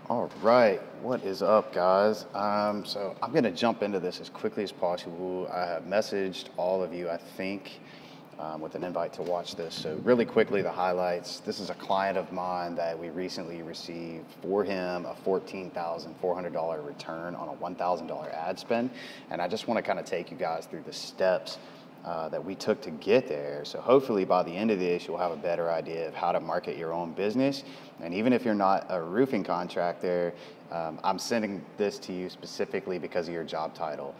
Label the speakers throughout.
Speaker 1: All right, what is up, guys? So I'm gonna jump into this as quickly as possible. I have messaged all of you, I think, with an invite to watch this. So really quickly, the highlights. This is a client of mine that we recently received for him a $14,400 return on a $1,000 ad spend, and I just want to kind of take you guys through the steps that we took to get there. So hopefully by the end of this, you'll have a better idea of how to market your own business. And even if you're not a roofing contractor, I'm sending this to you specifically because of your job title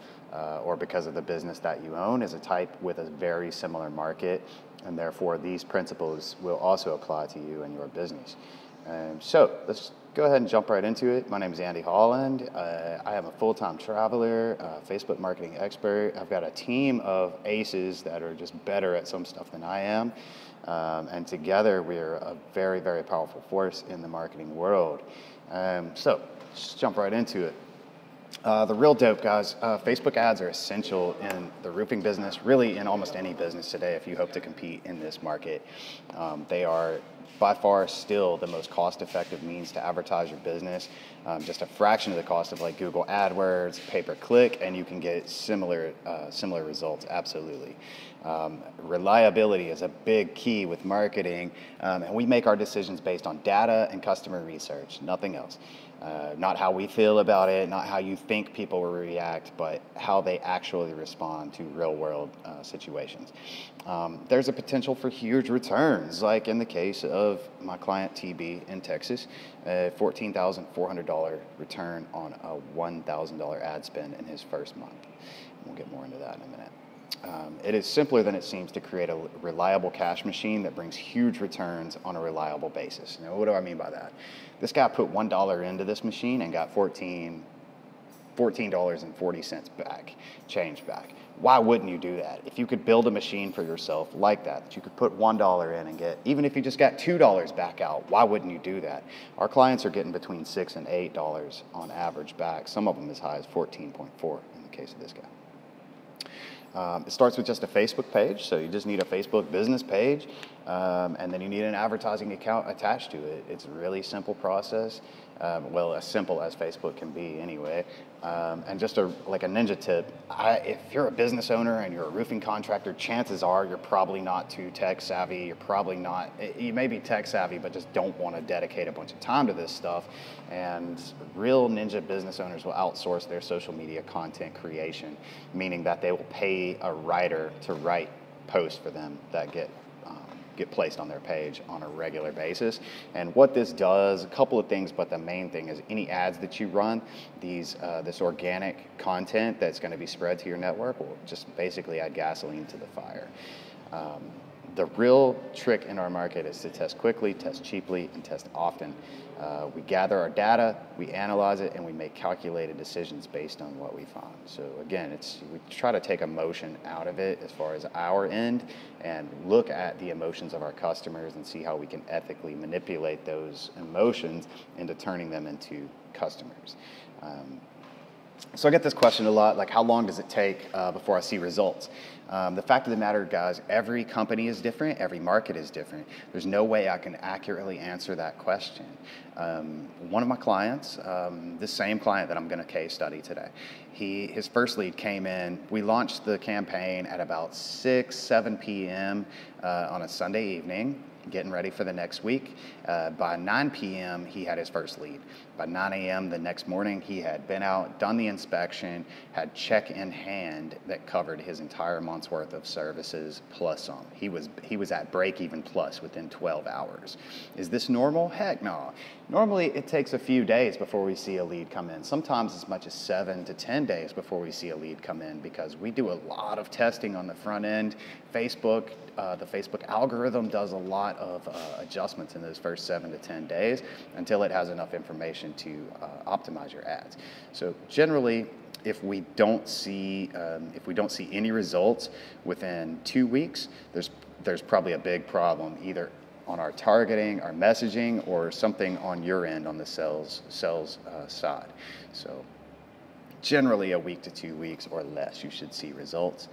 Speaker 1: or because of the business that you own as a type with a very similar market. And therefore, these principles will also apply to you and your business. So let's go ahead and jump right into it. My name is Andy Holland. I am a full-time traveler, Facebook marketing expert. I've got a team of aces that are just better at some stuff than I am. And together we're a very, very powerful force in the marketing world. So let's jump right into it. The real dope, guys. Facebook ads are essential in the roofing business, really in almost any business today if you hope to compete in this market. They are by far still the most cost-effective means to advertise your business. Just a fraction of the cost of like Google AdWords, pay-per-click, and you can get similar results, absolutely. Reliability is a big key with marketing, and we make our decisions based on data and customer research, nothing else. Not how we feel about it, not how you think people will react, but how they actually respond to real-world situations. There's a potential for huge returns, like in the case of my client TB in Texas, a $14,400 return on a $1,000 ad spend in his first month. We'll get more into that in a minute. It is simpler than it seems to create a reliable cash machine that brings huge returns on a reliable basis. Now, what do I mean by that? This guy put $1 into this machine and got $14.40 back, change back. Why wouldn't you do that? If you could build a machine for yourself like that you could put $1 in and get, even if you just got $2 back out, why wouldn't you do that? Our clients are getting between $6 and $8 on average back, some of them as high as 14.4 in the case of this guy. It starts with just a Facebook page, so you just need a Facebook business page, and then you need an advertising account attached to it. It's a really simple process, well, as simple as Facebook can be anyway. And just like a ninja tip, if you're a business owner and you're a roofing contractor, chances are you're probably not too tech savvy. You're probably not, you may be tech savvy, but just don't want to dedicate a bunch of time to this stuff. And real ninja business owners will outsource their social media content creation, meaning that they will pay a writer to write posts for them that get placed on their page on a regular basis. And what this does, a couple of things, but the main thing is any ads that you run, this organic content that's going to be spread to your network will just basically add gasoline to the fire. The real trick in our market is to test quickly, test cheaply, and test often. We gather our data, we analyze it, and we make calculated decisions based on what we find. So again, we try to take emotion out of it as far as our end and look at the emotions of our customers and see how we can ethically manipulate those emotions into turning them into customers. So I get this question a lot, like how long does it take before I see results? The fact of the matter, guys, every company is different, every market is different. There's no way I can accurately answer that question. One of my clients, the same client that I'm going to case study today, his first lead came in. We launched the campaign at about 7 p.m. On a Sunday evening, getting ready for the next week. By 9 p.m., he had his first lead. By 9 a.m. the next morning, he had been out, done the inspection, had check in hand that covered his entire month's worth of services plus some. He was at break even plus within 12 hours. Is this normal? Heck no. Normally, it takes a few days before we see a lead come in. Sometimes as much as 7 to 10 days before we see a lead come in, because we do a lot of testing on the front end. Facebook, the Facebook algorithm does a lot of adjustments in those first 7 to 10 days until it has enough information to optimize your ads. So generally, if we don't see any results within 2 weeks, there's probably a big problem either on our targeting, our messaging, or something on your end on the sales side. So generally a week to 2 weeks or less, you should see results.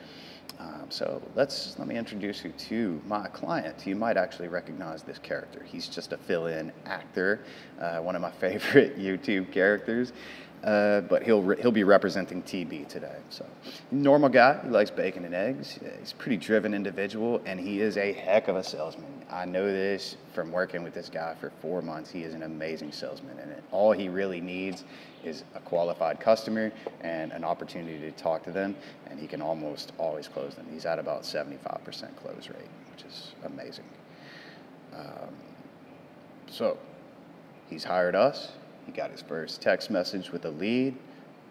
Speaker 1: So let me introduce you to my client. You might actually recognize this character. He's just a fill-in actor, one of my favorite YouTube characters. But he'll be representing TB today. So, normal guy. He likes bacon and eggs. He's a pretty driven individual, and he is a heck of a salesman. I know this from working with this guy for 4 months. He is an amazing salesman, and all he really needs is a qualified customer and an opportunity to talk to them, and he can almost always close them. He's at about 75% close rate, which is amazing. So, he's hired us. He got his first text message with a lead.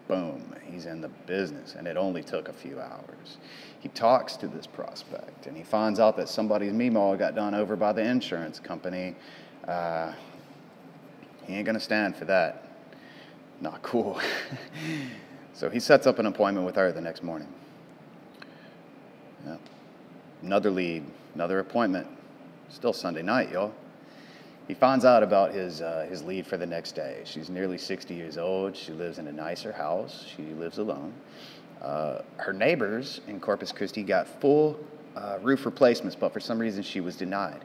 Speaker 1: Boom, he's in the business, and it only took a few hours. He talks to this prospect, and he finds out that somebody's Meemaw got done over by the insurance company. He ain't gonna stand for that. Not cool. So he sets up an appointment with her the next morning. Yeah. Another lead, another appointment. Still Sunday night, y'all. He finds out about his lead for the next day. She's nearly 60 years old. She lives in a nicer house. She lives alone. Her neighbors in Corpus Christi got full roof replacements, but for some reason she was denied.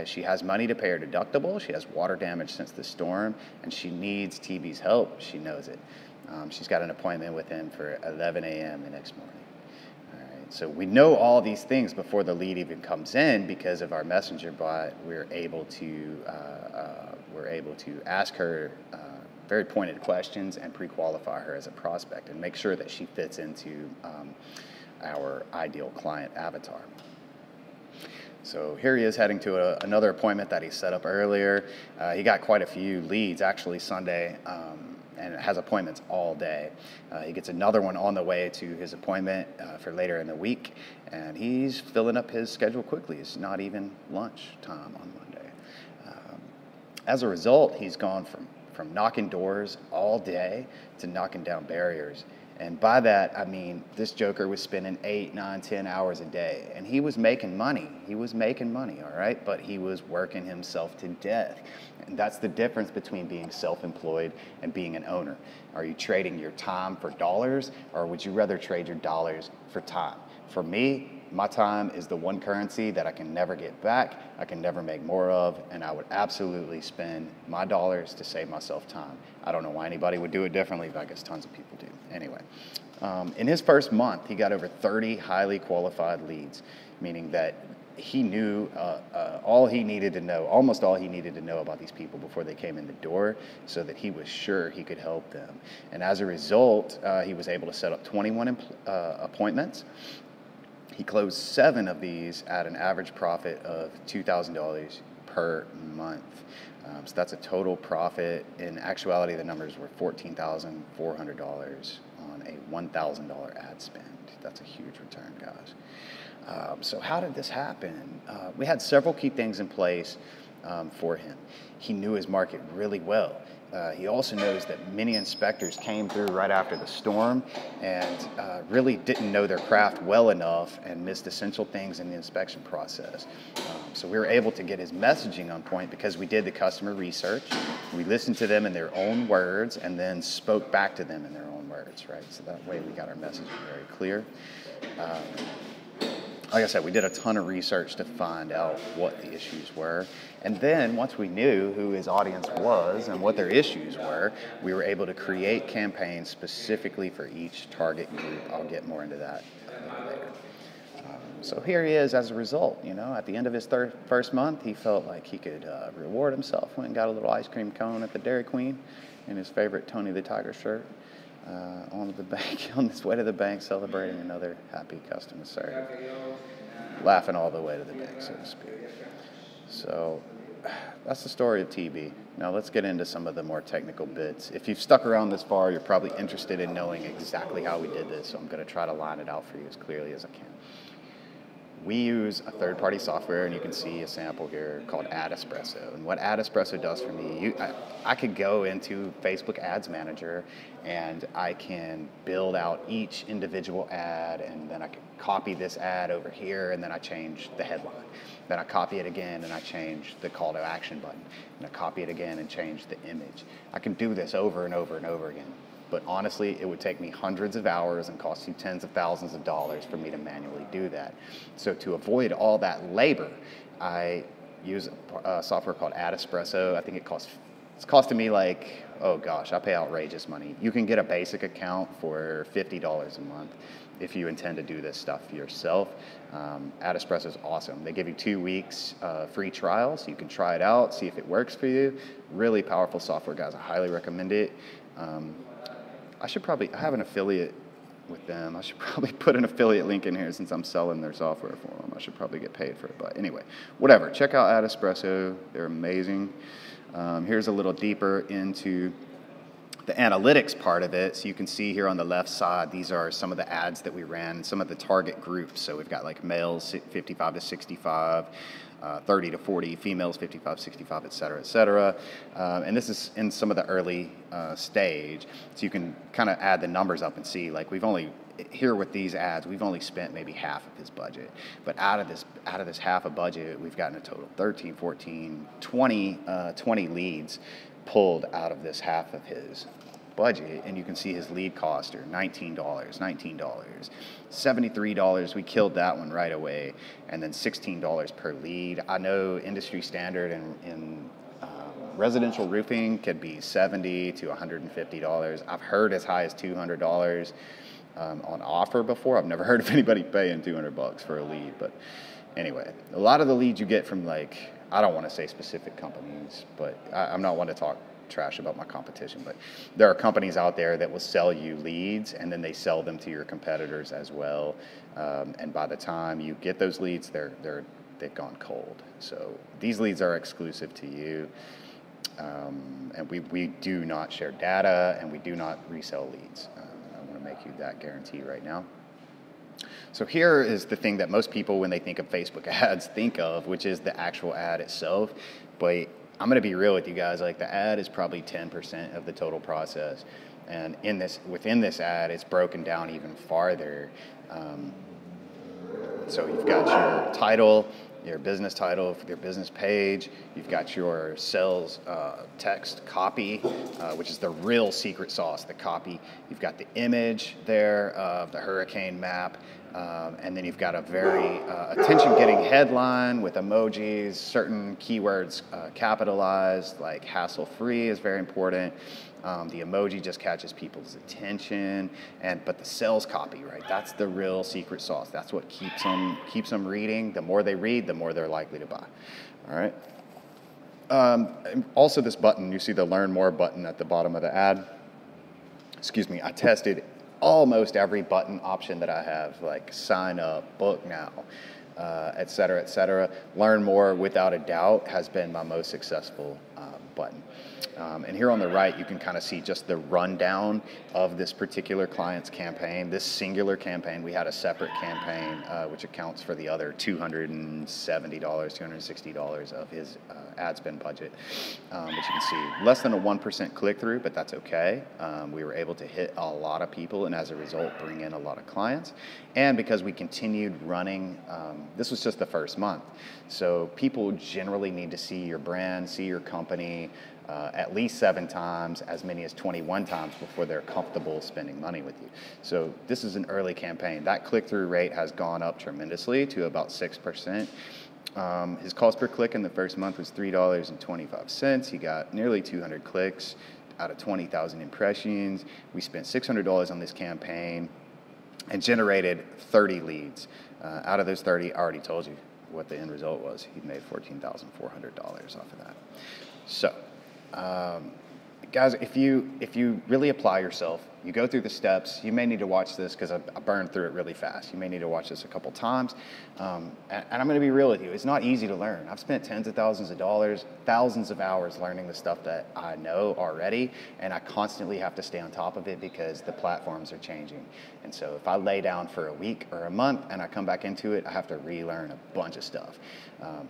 Speaker 1: She has money to pay her deductible. She has water damage since the storm, and she needs TB's help. She knows it. She's got an appointment with him for 11 a.m. the next morning. So we know all these things before the lead even comes in because of our messenger bot. We're able to ask her very pointed questions and pre-qualify her as a prospect and make sure that she fits into our ideal client avatar. So here he is heading to another appointment that he set up earlier. He got quite a few leads actually Sunday. And has appointments all day. He gets another one on the way to his appointment for later in the week, and he's filling up his schedule quickly. It's not even lunch time on Monday. As a result, he's gone from knocking doors all day to knocking down barriers. And by that, I mean, this joker was spending 8, 9, 10 hours a day, and he was making money. He was making money, all right? But he was working himself to death. And that's the difference between being self-employed and being an owner. Are you trading your time for dollars, or would you rather trade your dollars for time? For me, my time is the one currency that I can never get back, I can never make more of, and I would absolutely spend my dollars to save myself time. I don't know why anybody would do it differently, but I guess tons of people do. Anyway, in his first month, he got over 30 highly qualified leads, meaning that he knew all he needed to know, almost all he needed to know about these people before they came in the door, so that he was sure he could help them. And as a result, he was able to set up 21 appointments. He closed 7 of these at an average profit of $2,000 per month. So that's a total profit. In actuality, the numbers were $14,400 on a $1,000 ad spend. That's a huge return, guys. So how did this happen? We had several key things in place for him. He knew his market really well. He also knows that many inspectors came through right after the storm and really didn't know their craft well enough and missed essential things in the inspection process. So we were able to get his messaging on point because we did the customer research. We listened to them in their own words and then spoke back to them in their own words, right? So that way we got our messaging very clear. Like I said, we did a ton of research to find out what the issues were. And then once we knew who his audience was and what their issues were, we were able to create campaigns specifically for each target group. I'll get more into that later. So here he is as a result. You know, at the end of his first month, he felt like he could reward himself. Went and got a little ice cream cone at the Dairy Queen in his favorite Tony the Tiger shirt. On the bank, on his way to the bank, celebrating another happy customer service, laughing all the way to the bank, so to speak. So that's the story of TB. Now let's get into some of the more technical bits. If you've stuck around this far, you're probably interested in knowing exactly how we did this, so I'm going to try to line it out for you as clearly as I can. We use a third-party software, and you can see a sample here called Ad Espresso. And what Ad Espresso does for me, I could go into Facebook Ads Manager, and I can build out each individual ad, and then I can copy this ad over here, and then I change the headline. Then I copy it again, and I change the call to action button. And I copy it again and change the image. I can do this over and over and over again. But honestly, it would take me hundreds of hours and cost you tens of thousands of dollars for me to manually do that. So to avoid all that labor, I use a software called Espresso. I think it's costing me like, oh gosh, I pay outrageous money. You can get a basic account for $50 a month if you intend to do this stuff yourself. Espresso is awesome. They give you 2 weeks free trial, so you can try it out, see if it works for you. Really powerful software, guys. I highly recommend it. I have an affiliate with them. I should probably put an affiliate link in here since I'm selling their software for them. I should probably get paid for it, but anyway, whatever. Check out Espresso. They're amazing. Here's a little deeper into the analytics part of it. So you can see here on the left side, these are some of the ads that we ran, some of the target groups. So we've got like males 55 to 65, 30 to 40, females 55, 65, et cetera, et cetera. And this is in some of the early stage. So you can kind of add the numbers up and see, like here with these ads, we've only spent maybe half of his budget. But out of this half a budget, we've gotten a total 13, 14, 20 leads pulled out of this half of his budget, and you can see his lead cost are $19, $73. We killed that one right away, and then $16 per lead. I know industry standard in residential roofing could be $70 to $150. I've heard as high as $200 on offer before. I've never heard of anybody paying $200 for a lead, but anyway, a lot of the leads you get from, like, I don't want to say specific companies, but I'm not one to talk trash about my competition, but there are companies out there that will sell you leads and then they sell them to your competitors as well. And by the time you get those leads, they've gone cold. So these leads are exclusive to you. And we do not share data, and we do not resell leads. I want to make you that guarantee right now. So here is the thing that most people, when they think of Facebook ads, think of, which is the actual ad itself. But I'm going to be real with you guys. Like, the ad is probably 10% of the total process, and within this ad, it's broken down even farther. So you've got your title, your business title, your business page. You've got your sales text copy, which is the real secret sauce, the copy. You've got the image there of the hurricane map. And then you've got a very attention-getting headline with emojis, certain keywords capitalized, like hassle-free is very important. The emoji just catches people's attention, but the sales copy, right? That's the real secret sauce. That's what keeps them reading. The more they read, the more they're likely to buy. All right. Also, this button, you see the Learn More button at the bottom of the ad. Excuse me. I tested almost every button option that I have, like sign up, book now, et cetera, et cetera. Learn More, without a doubt, has been my most successful button. And here on the right, you can kind of see just the rundown of this particular client's campaign. This singular campaign, we had a separate campaign, which accounts for the other $270, $260 of his ad spend budget. But you can see less than a 1% click-through, but that's okay. We were able to hit a lot of people, and as a result, bring in a lot of clients. And because we continued running, this was just the first month. So people generally need to see your brand, see your company, at least 7 times, as many as 21 times before they're comfortable spending money with you. So this is an early campaign. That click-through rate has gone up tremendously to about 6%. His cost per click in the first month was $3.25. He got nearly 200 clicks out of 20,000 impressions. We spent $600 on this campaign and generated 30 leads. Out of those 30, I already told you what the end result was. He made $14,400 off of that. So, guys, if you really apply yourself, you go through the steps. You may need to watch this because I burned through it really fast. You may need to watch this a couple times. And I'm going to be real with you. It's not easy to learn. I've spent tens of thousands of dollars, thousands of hours learning the stuff that I know already, and I constantly have to stay on top of it because the platforms are changing. And so if I lay down for a week or a month and I come back into it, I have to relearn a bunch of stuff.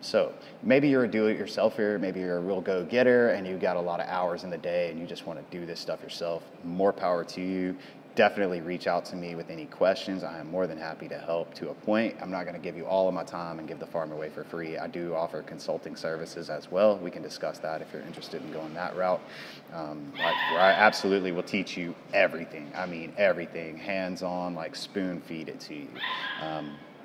Speaker 1: So maybe you're a do-it-yourselfer, maybe you're a real go-getter, and you've got a lot of hours in the day and you just want to do this stuff yourself. More power to you. definitely reach out to me with any questions. I am more than happy to help to a point. I'm not going to give you all of my time and give the farm away for free. I do offer consulting services as well. We can discuss that if you're interested in going that route. Where I absolutely will teach you everything. I mean, everything, hands-on, like spoon feed it to you.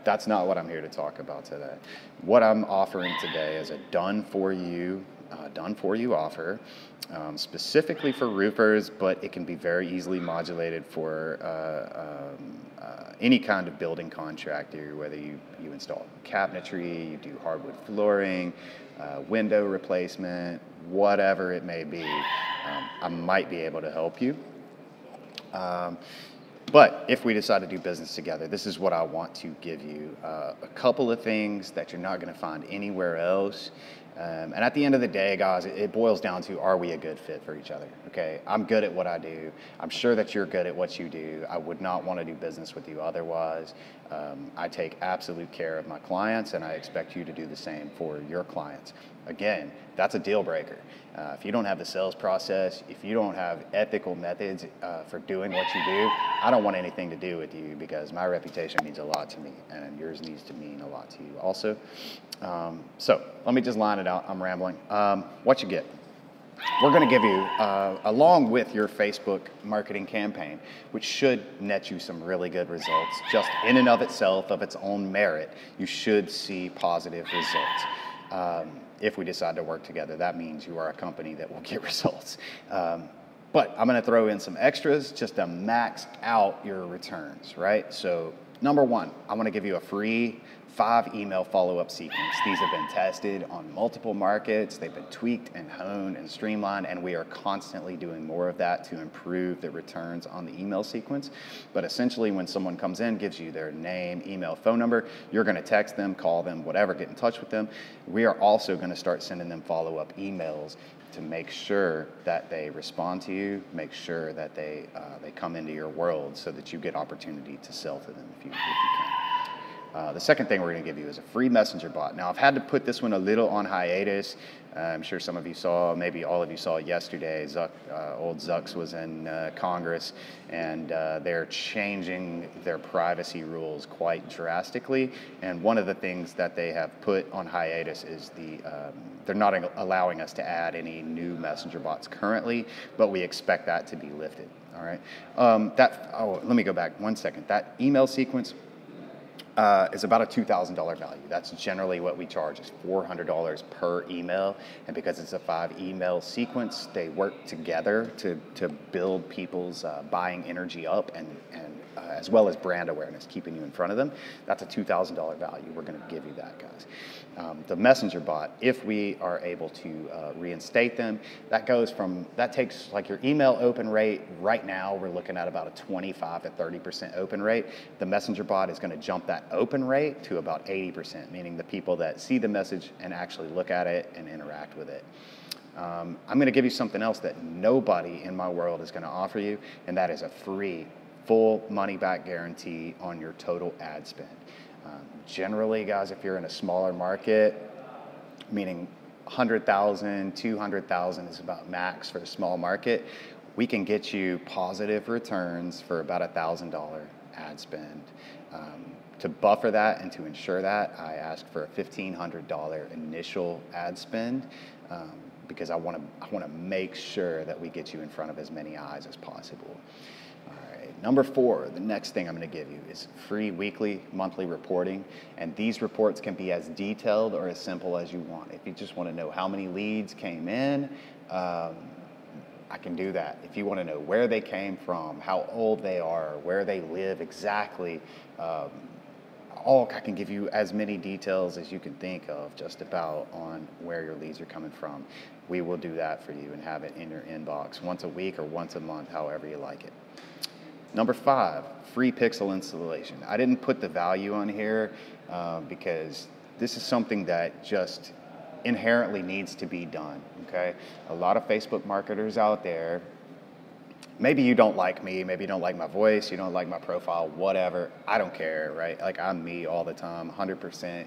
Speaker 1: That's not what I'm here to talk about today. What I'm offering today is a done for you offer, specifically for roofers, but it can be very easily modulated for any kind of building contractor, whether you install cabinetry, you do hardwood flooring, window replacement, whatever it may be. I might be able to help you. But if we decide to do business together, this is what I want to give you. A couple of things that you're not going to find anywhere else. And at the end of the day, guys, it boils down to, are we a good fit for each other? Okay, I'm good at what I do. I'm sure that you're good at what you do. I would not want to do business with you otherwise. I take absolute care of my clients, and I expect you to do the same for your clients. Again, that's a deal breaker. If you don't have the sales process, if you don't have ethical methods for doing what you do, I don't want anything to do with you, because my reputation means a lot to me, and yours needs to mean a lot to you also. So let me just line it out. I'm rambling. What you get. We're going to give you, along with your Facebook marketing campaign, which should net you some really good results, just in and of itself, of its own merit, you should see positive results. If we decide to work together, that means you are a company that will get results. But I'm going to throw in some extras just to max out your returns, right? So number one, I want to give you a free 5 email follow-up sequence. These have been tested on multiple markets. They've been tweaked and honed and streamlined, and we are constantly doing more of that to improve the returns on the email sequence. But essentially, when someone comes in, gives you their name, email, phone number, you're going to text them, call them, whatever, get in touch with them. We are also going to start sending them follow-up emails to make sure that they respond to you, make sure that they come into your world so that you get opportunity to sell to them if you can. The second thing we're going to give you is a free messenger bot. Now, I've had to put this one a little on hiatus. I'm sure some of you saw, maybe all of you saw yesterday, old Zucks was in Congress, and they're changing their privacy rules quite drastically. And one of the things that they have put on hiatus is they're not allowing us to add any new messenger bots currently, but we expect that to be lifted. All right. Let me go back 1 second. That email sequence is about a $2,000 value. That's generally what we charge, is $400 per email. And because it's a 5 email sequence, they work together to build people's buying energy up and as well as brand awareness, keeping you in front of them. That's a $2,000 value. We're going to give you that, guys. The messenger bot, if we are able to reinstate them, that takes like your email open rate. Right now, we're looking at about a 25 to 30% open rate. The messenger bot is going to jump that open rate to about 80%, meaning the people that see the message and actually look at it and interact with it. I'm going to give you something else that nobody in my world is going to offer you, and that is a free, full money-back guarantee on your total ad spend. Generally, guys, if you're in a smaller market, meaning 100,000, 200,000 is about max for a small market, we can get you positive returns for about $1,000 ad spend. To buffer that and to ensure that, I ask for a $1,500 initial ad spend because I want to make sure that we get you in front of as many eyes as possible. Number 4, the next thing I'm going to give you is free weekly, monthly reporting. And these reports can be as detailed or as simple as you want. If you just want to know how many leads came in, I can do that. If you want to know where they came from, how old they are, where they live exactly, I can give you as many details as you can think of just about on where your leads are coming from. We will do that for you and have it in your inbox once a week or once a month, however you like it. Number 5, free pixel installation. I didn't put the value on here because this is something that just inherently needs to be done, okay? A lot of Facebook marketers out there, maybe you don't like me, maybe you don't like my voice, you don't like my profile, whatever, I don't care, right? Like, I'm me all the time, 100%.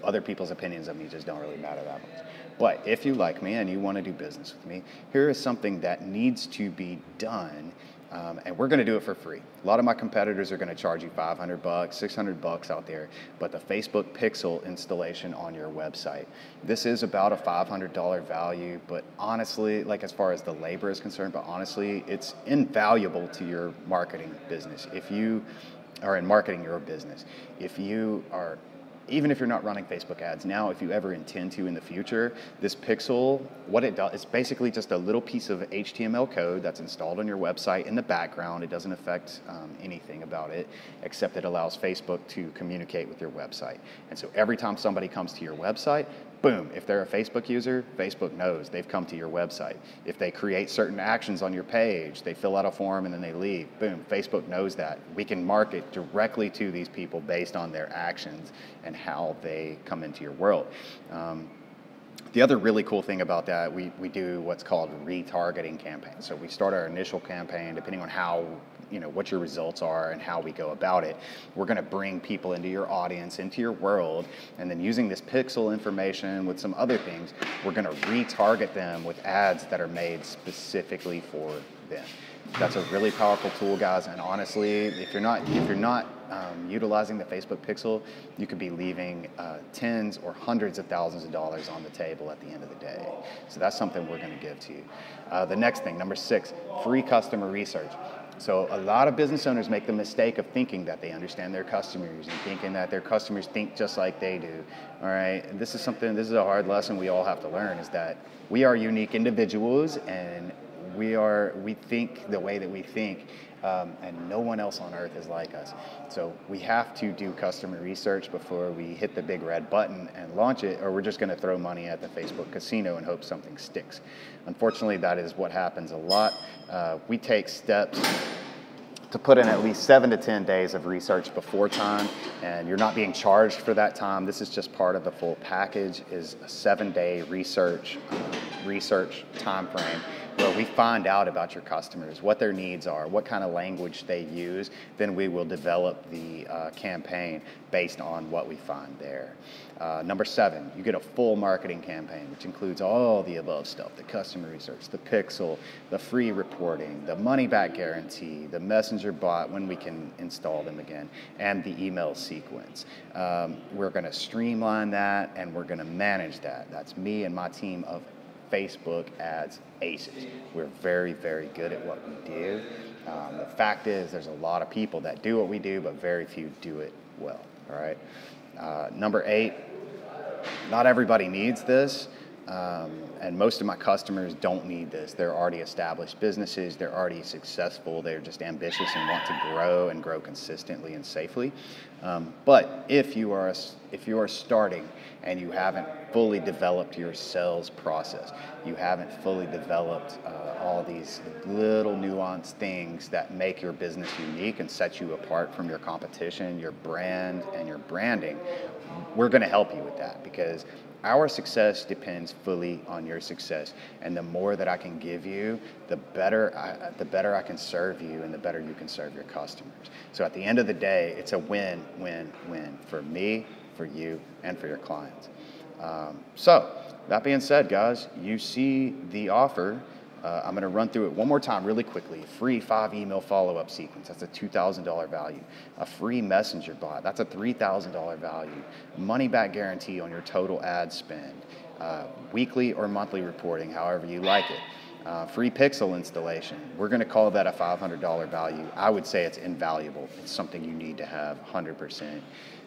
Speaker 1: Other people's opinions of me just don't really matter that much. But if you like me and you want to do business with me, here is something that needs to be done And we're going to do it for free. A lot of my competitors are going to charge you $500, $600 out there, but the Facebook Pixel installation on your website, this is about a $500 value, but honestly, like as far as the labor is concerned, but honestly, it's invaluable to your marketing business. If you are in marketing your business, if you are, even if you're not running Facebook ads now, if you ever intend to in the future, this Pixel, what it does, it's basically just a little piece of HTML code that's installed on your website in the background. It doesn't affect anything about it, except it allows Facebook to communicate with your website. And so every time somebody comes to your website, boom, if they're a Facebook user, Facebook knows they've come to your website. If they create certain actions on your page, they fill out a form and then they leave, boom, Facebook knows that. We can market directly to these people based on their actions and how they come into your world. The other really cool thing about that, we do what's called retargeting campaigns. So we start our initial campaign, depending on how, what your results are and how we go about it. We're going to bring people into your audience, into your world, and then using this pixel information with some other things, we're going to retarget them with ads that are made specifically for them. That's a really powerful tool, guys. And honestly, if you're not utilizing the Facebook Pixel, you could be leaving tens or hundreds of thousands of dollars on the table at the end of the day. So that's something we're going to give to you. The next thing, number 6, free customer research. So a lot of business owners make the mistake of thinking that they understand their customers and thinking that their customers think just like they do. All right, and this is a hard lesson we all have to learn, is that we are unique individuals, and we think the way that we think, and no one else on earth is like us. So we have to do customer research before we hit the big red button and launch it, or we're just going to throw money at the Facebook casino and hope something sticks. Unfortunately, that is what happens a lot. We take steps to put in at least 7 to 10 days of research before time, and you're not being charged for that time. This is just part of the full package, is a 7-day research time frame, where we find out about your customers, what their needs are, what kind of language they use. Then we will develop the campaign based on what we find there. Number 7, you get a full marketing campaign, which includes all the above stuff: the customer research, the pixel, the free reporting, the money back guarantee, the messenger bot when we can install them again, and the email sequence. We're going to streamline that, and we're going to manage that. That's me and my team of Facebook ads aces. We're very, very good at what we do. The fact is, there's a lot of people that do what we do, but very few do it well. All right. Number 8, not everybody needs this, and most of my customers don't need this. They're already established businesses. They're already successful. They're just ambitious and want to grow consistently and safely. But if you are starting and you haven't fully developed your sales process, you haven't fully developed all these little nuanced things that make your business unique and set you apart from your competition, your brand and your branding, we're going to help you with that, because our success depends fully on your success. And the more that I can give you, the better I can serve you, and the better you can serve your customers. So at the end of the day, it's a win-win-win for me, for you, and for your clients. So that being said, guys, you see the offer. I'm going to run through it one more time really quickly. Free 5-email follow-up sequence, that's a $2,000 value. A free messenger bot, that's a $3,000 value. Money back guarantee on your total ad spend. Weekly or monthly reporting, however you like it. Free pixel installation, we're going to call that a $500 value. I would say it's invaluable. It's something you need to have 100%.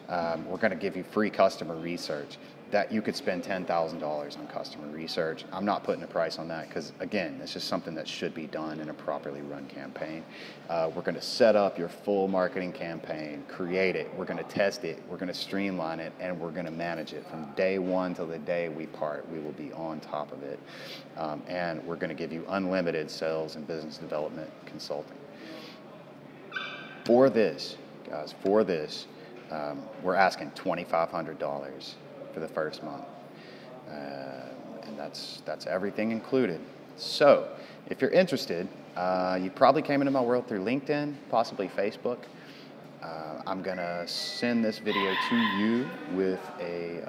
Speaker 1: We're going to give you free customer research. That you could spend $10,000 on customer research. I'm not putting a price on that, because again, it's just something that should be done in a properly run campaign. We're going to set up your full marketing campaign, create it, we're going to test it, we're going to streamline it, and we're going to manage it from day 1 till the day we part. We will be on top of it, and we're going to give you unlimited sales and business development consulting. For this, guys, we're asking $2,500 for the first month, and that's everything included. So if you're interested, you probably came into my world through LinkedIn, possibly Facebook. I'm gonna send this video to you with a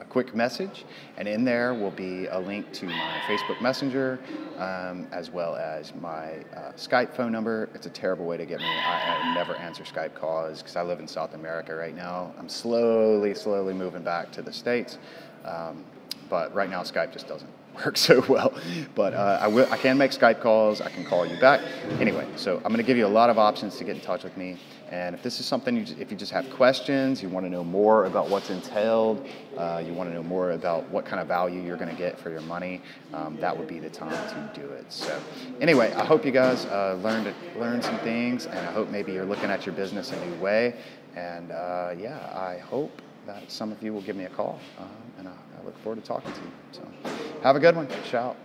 Speaker 1: quick message, and in there will be a link to my Facebook Messenger, as well as my Skype phone number. It's a terrible way to get me. I never answer Skype calls because I live in South America right now. I'm slowly moving back to the States, but right now Skype just doesn't work so well. But I can make Skype calls. I can call you back. Anyway, so I'm going to give you a lot of options to get in touch with me. And if this is something, if you just have questions, you want to know more about what's entailed, you want to know more about what kind of value you're going to get for your money, that would be the time to do it. So anyway, I hope you guys learned some things, and I hope maybe you're looking at your business a new way. And yeah, I hope that some of you will give me a call, and I look forward to talking to you. So have a good one. Ciao.